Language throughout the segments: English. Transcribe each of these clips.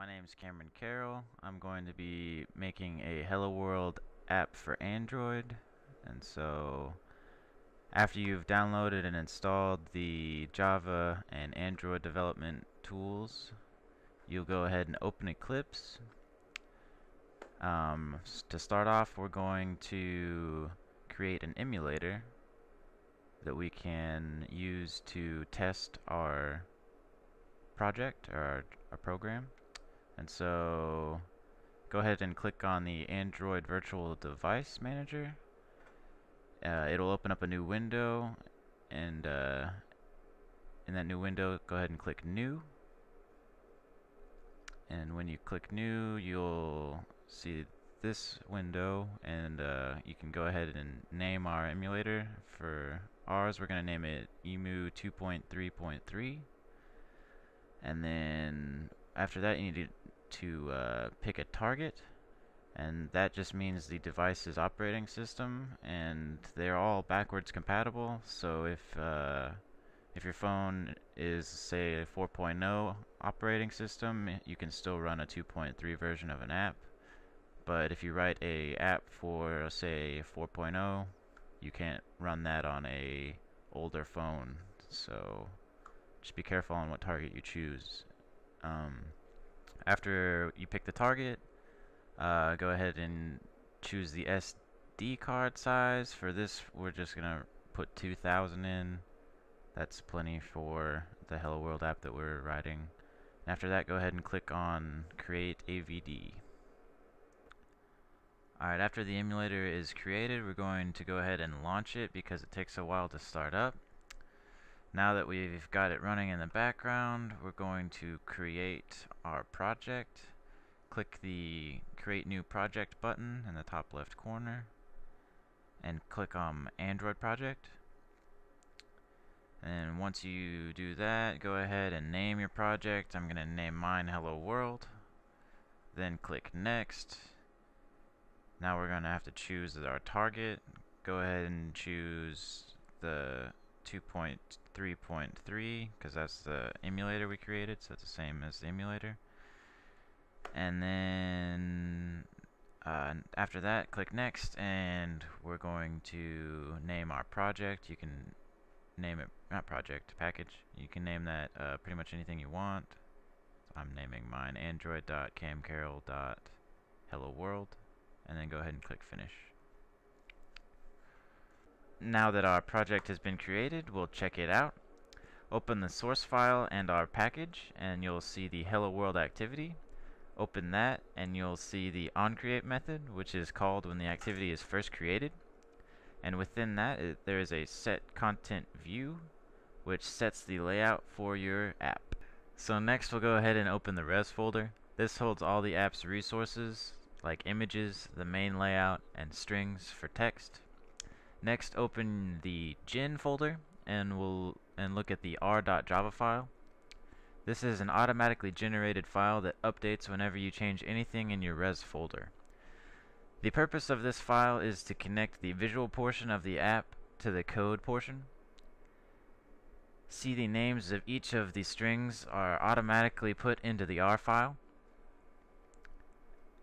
My name is Cameron Carroll. I'm going to be making a Hello World app for Android. And so, after you've downloaded and installed the Java and Android development tools, you'll go ahead and open Eclipse. To start off, we're going to create an emulator that we can use to test our project or our program. And so go ahead and click on the Android Virtual Device Manager. It'll open up a new window, and in that new window, go ahead and click New. And when you click New, you'll see this window, and you can go ahead and name our emulator. For ours, we're going to name it EMU 2.3.3. And then after that, you need to pick a target, and that just means the device's operating system, and they're all backwards compatible. So if your phone is, say, a 4.0 operating system, you can still run a 2.3 version of an app. But if you write a app for, say, 4.0, you can't run that on a older phone. So just be careful on what target you choose. After you pick the target, go ahead and choose the SD card size. For this, we're just gonna put 2000 in. That's plenty for the Hello World app that we're writing. After that, go ahead and click on Create AVD. Alright, after the emulator is created, we're going to go ahead and launch it because it takes a while to start up. Now that we've got it running in the background, we're going to create our project. Click the Create New Project button in the top left corner and click on Android Project. And once you do that, go ahead and name your project. I'm going to name mine Hello World. Then click Next. Now we're going to have to choose our target. Go ahead and choose the 2.3.3 because that's the emulator we created, so it's the same as the emulator. And then after that, click Next, and we're going to name our project. You can name it, not project, package. You can name that pretty much anything you want. I'm naming mine android.camcarroll.helloworld, and then go ahead and click Finish. Now that our project has been created, we'll check it out. Open the source file and our package, and you'll see the Hello World activity. Open that, and you'll see the onCreate method, which is called when the activity is first created. And within that, there is a set content view, which sets the layout for your app. So next, we'll go ahead and open the res folder. This holds all the app's resources, like images, the main layout, and strings for text. Next, open the gen folder, and look at the r.java file. This is an automatically generated file that updates whenever you change anything in your res folder. The purpose of this file is to connect the visual portion of the app to the code portion. See, the names of each of the strings are automatically put into the R file.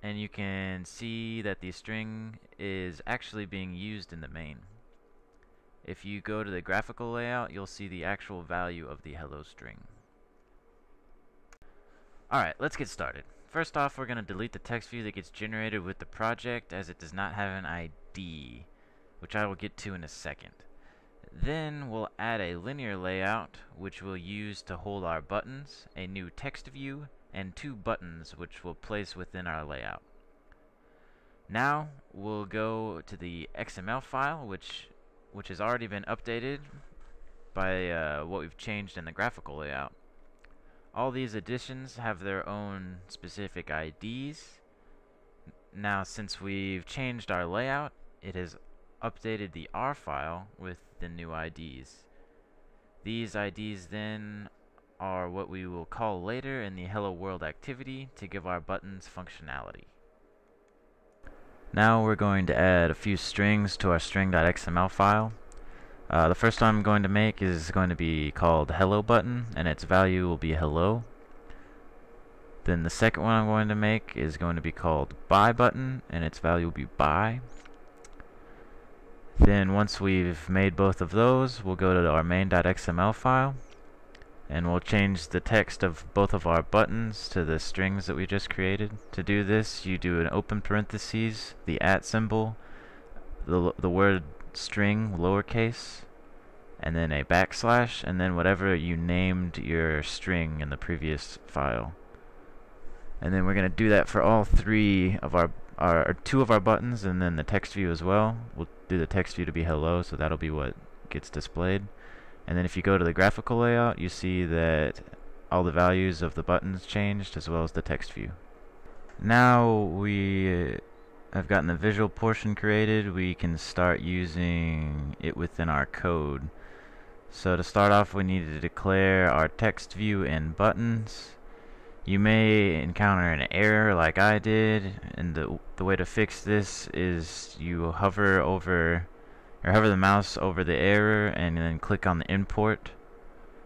And you can see that the string is actually being used in the main. If you go to the graphical layout, you'll see the actual value of the hello string. Alright, let's get started. First off, we're going to delete the text view that gets generated with the project, as it does not have an ID, which I will get to in a second. Then we'll add a linear layout, which we'll use to hold our buttons, a new text view, and two buttons which we'll place within our layout. Now we'll go to the XML file, which has already been updated by what we've changed in the graphical layout. All these additions have their own specific IDs. Now, since we've changed our layout, it has updated the R file with the new IDs. These IDs then are what we will call later in the Hello World activity to give our buttons functionality. Now we're going to add a few strings to our string.xml file. The first one I'm going to make is going to be called hello button, and its value will be hello. Then the second one I'm going to make is going to be called buy button, and its value will be buy. Then once we've made both of those, we'll go to our main.xml file, and we'll change the text of both of our buttons to the strings that we just created. To do this, you do an open parentheses, the @ symbol, the word string lowercase, and then a backslash, and then whatever you named your string in the previous file. And then we're going to do that for all three of our two of our buttons, and then the text view as well. We'll do the text view to be hello, so that'll be what gets displayed. And then if you go to the graphical layout, you see that all the values of the buttons changed, as well as the text view. Now we have gotten the visual portion created, we can start using it within our code. So to start off, we need to declare our text view and buttons. You may encounter an error like I did, and the way to fix this is you hover the mouse over the error and then click on the import,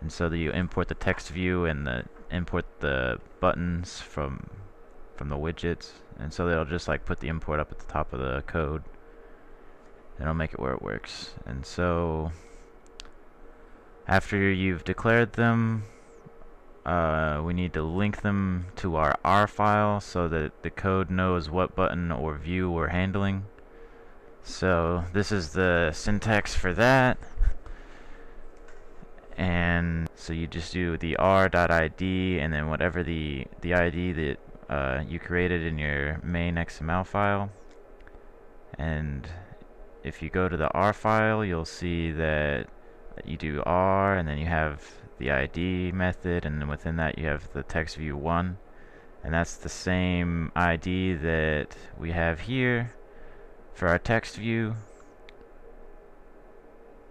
and so that you import the text view and import the buttons from the widgets, and so they'll just like put the import up at the top of the code, and it'll make it where it works. And so after you've declared them, we need to link them to our R file so that the code knows what button or view we're handling. So this is the syntax for that. And so you just do the r.id and then whatever the ID that you created in your main XML file. And if you go to the R file, you'll see that you do R, and then you have the ID method, and then within that you have the text view 1, and that's the same ID that we have here for our text view.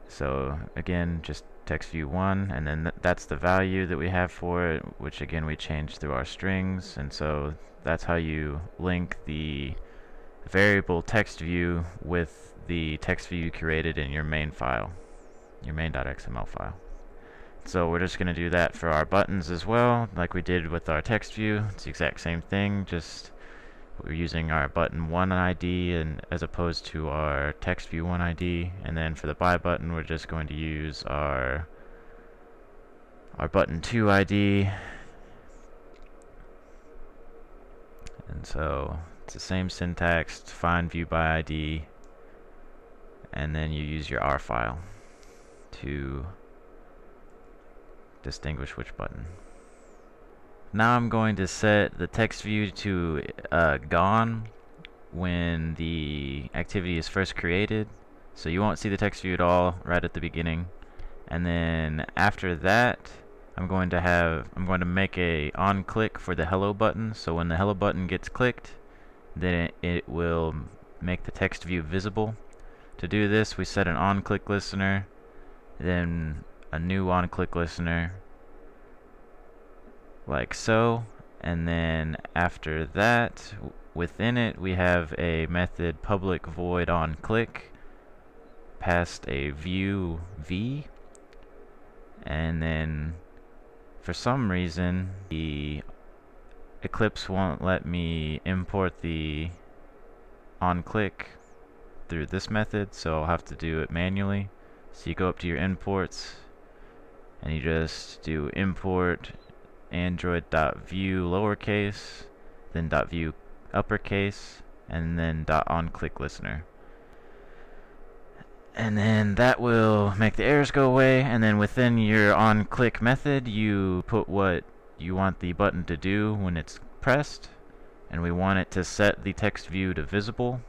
So again, just text view 1, and then that's the value that we have for it, which again we changed through our strings. And so that's how you link the variable text view with the text view you created in your main file, your main.xml file. So we're just going to do that for our buttons as well, like we did with our text view. It's the exact same thing, just we're using our button 1 ID and as opposed to our text view 1 ID. And then for the buy button, we're just going to use our button 2 ID. And so it's the same syntax, find view by ID, and then you use your R file to distinguish which button. Now I'm going to set the text view to gone when the activity is first created, so you won't see the text view at all right at the beginning. And then after that, I'm going to make a on click for the hello button, so when the hello button gets clicked, then it will make the text view visible. To do this, we set an on click listener, then a new on click listener like so, and then after that within it we have a method public void on click past a view v, and then for some reason the Eclipse won't let me import the on click through this method, so I'll have to do it manually. So you go up to your imports and you just do import android.view lowercase, then .view uppercase, and then .onClick listener. And then that will make the errors go away, and then within your onClick method you put what you want the button to do when it's pressed, and we want it to set the text view to visible.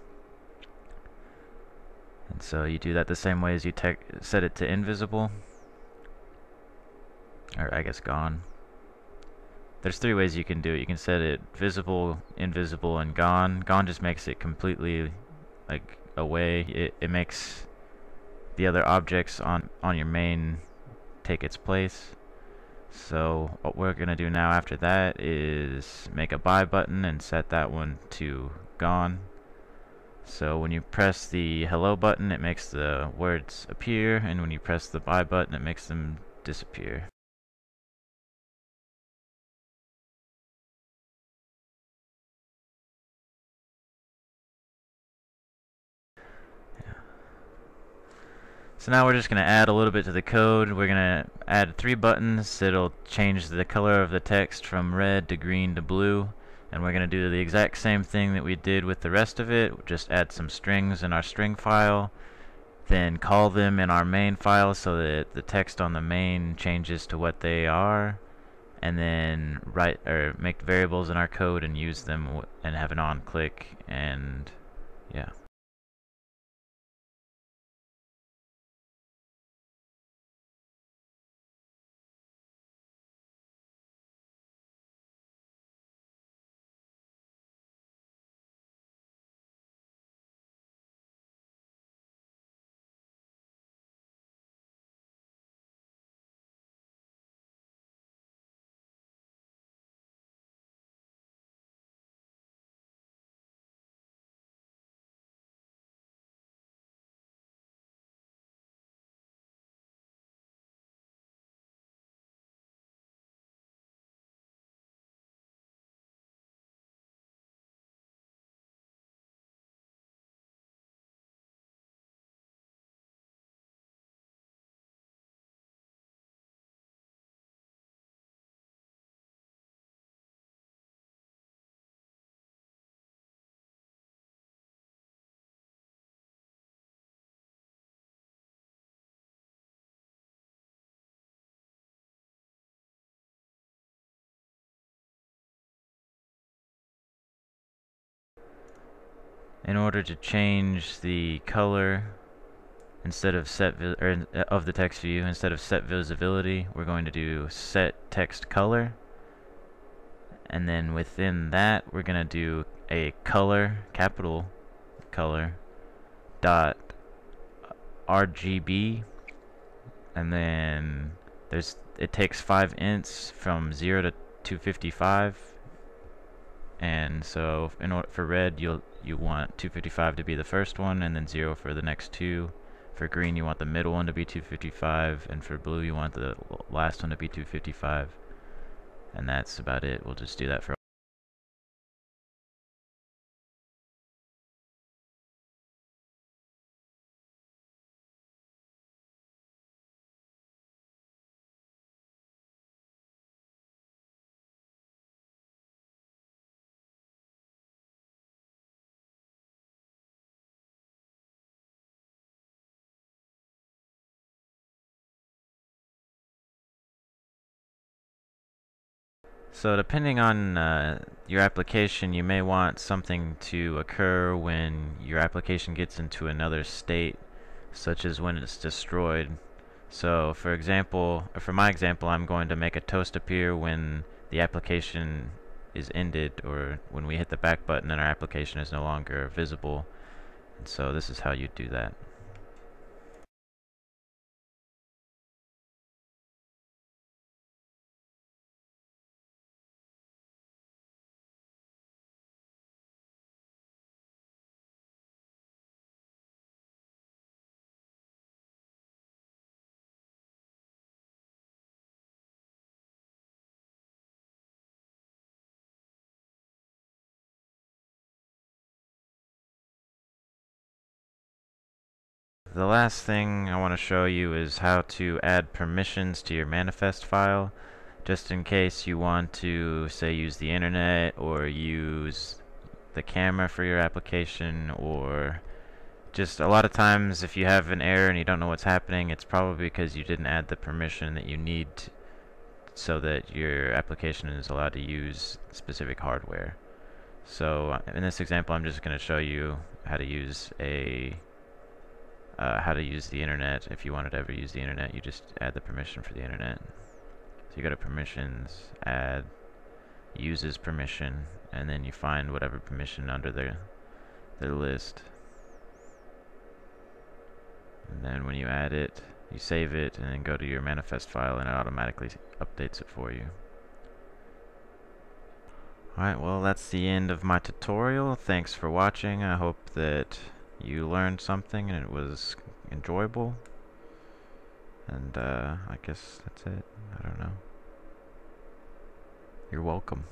And so you do that the same way as you set it to invisible, or I guess gone. There's 3 ways you can do it. You can set it visible, invisible, and gone. Gone just makes it completely like away. It makes the other objects on your main take its place. So what we're gonna do now after that is make a buy button and set that one to gone. So when you press the hello button, it makes the words appear, and when you press the buy button, it makes them disappear. So now we're just going to add a little bit to the code. We're going to add 3 buttons. It'll change the color of the text from red to green to blue. And we're going to do the exact same thing that we did with the rest of it. Just add some strings in our string file. Then call them in our main file so that the text on the main changes to what they are. And then write or make variables in our code and use them and have an on click, and yeah. In order to change the color instead of of the text view, instead of set visibility, we're going to do set text color, and then within that we're going to do a color, capital color, dot RGB, and then it takes 5 ints from 0 to 255. And so for red you want 255 to be the first one, and then 0 for the next 2. For green you want the middle one to be 255, and for blue you want the last one to be 255. And that's about it. We'll just do that for So depending on your application, you may want something to occur when your application gets into another state, such as when it's destroyed. So for example, or for my example, I'm going to make a toast appear when the application is ended, or when we hit the back button and our application is no longer visible. And so this is how you do that. The last thing I want to show you is how to add permissions to your manifest file, just in case you want to, say, use the internet or use the camera for your application, or just a lot of times if you have an error and you don't know what's happening, it's probably because you didn't add the permission that you need so that your application is allowed to use specific hardware. So in this example I'm just going to show you how to use the internet. If you wanted to ever use the internet, you just add the permission for the internet. So you go to permissions, add, uses permission, and then you find whatever permission under their list. And then when you add it, you save it, and then go to your manifest file, and it automatically updates it for you. Alright, well that's the end of my tutorial. Thanks for watching. I hope that you learned something and it was enjoyable. And I guess that's it. I don't know. You're welcome.